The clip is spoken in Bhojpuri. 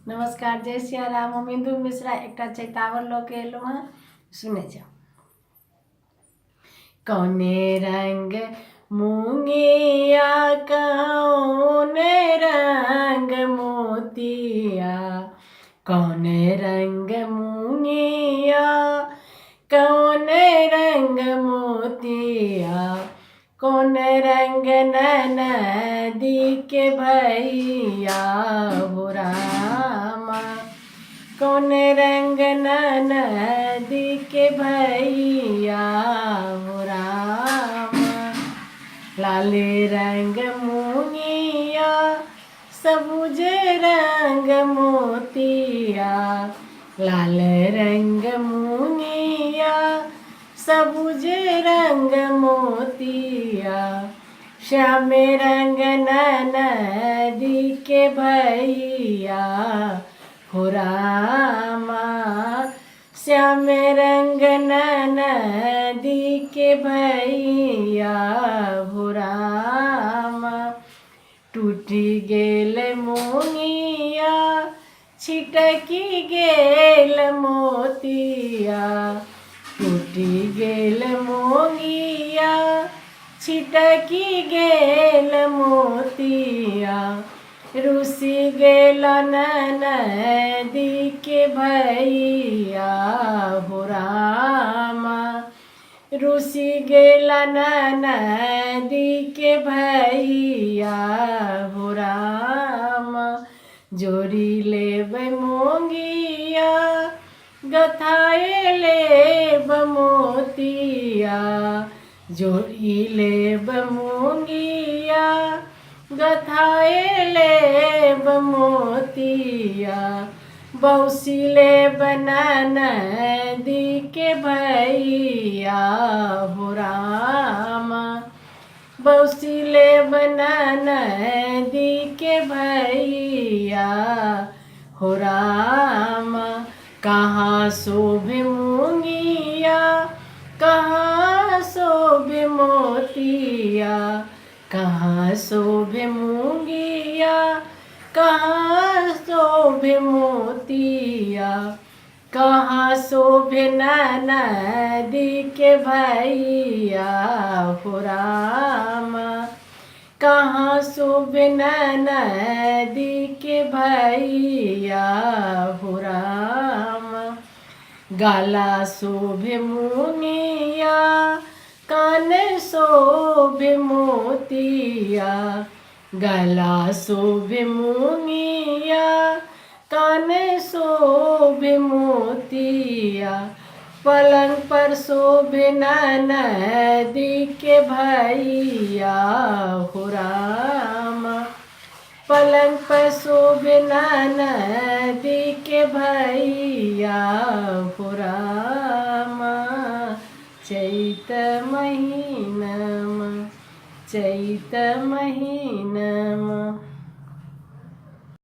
नमस्कार, जय सिया राम। हम इंदु मिश्रा एक चैतावर लऽ के एलहुँ हँ, सुने जाओ। कौने रंग मुंगिया कौने रंग मोतिया, कौने रंग मुंगिया कौने रंग मोतिया, कौन रंग नदी के भैया हो रामा, कौन रंग नदी के भैया हो रामा। लाल रंग मुंगिया सबुज रंग मोतिया, लाल रंग मुंगिया सबुज रंग मोतिया, श्याम रंग नदी के भैया हो रामा, श्याम रंग नदी के भैया हो रामा। टूटी गेल मुंगिया छिटकी गेल मोतिया, टूटी गेल मोंगिया छिटकी गेल मोतिया, रुसी गेल नदी के भैया हो रामा, रुसी गेल नदी के भैया हो रामा। जोड़ी लेब मोंगिया गथाए लेब मोतिया, जोड़ी लेब मोंगिया गथाए लेब मोतिया, बौसी लेब नदी के भैया हो रामा, बौसी लेब नदी के भैया हो रामा। कहाँ शोभे मुंगिया कहाँ शोभे मोतिया, कहाँ शोभे मुंगिया कहाँ शोभे मोतिया, कहाँ शोभे नदी के भैया हो रामा, कहाँ शोभे नदी के भैया हो रामा। गला शोभे मुंगिया कान शोभे मोतिया, गला शोभे मुंगिया कान शोभे मोतिया, पलंग पर शोभे नदी के भैया हो रामा, पलंग पर शोभे नदी के भैया हो रामा। चैत महीनमा, चैत महीनमा।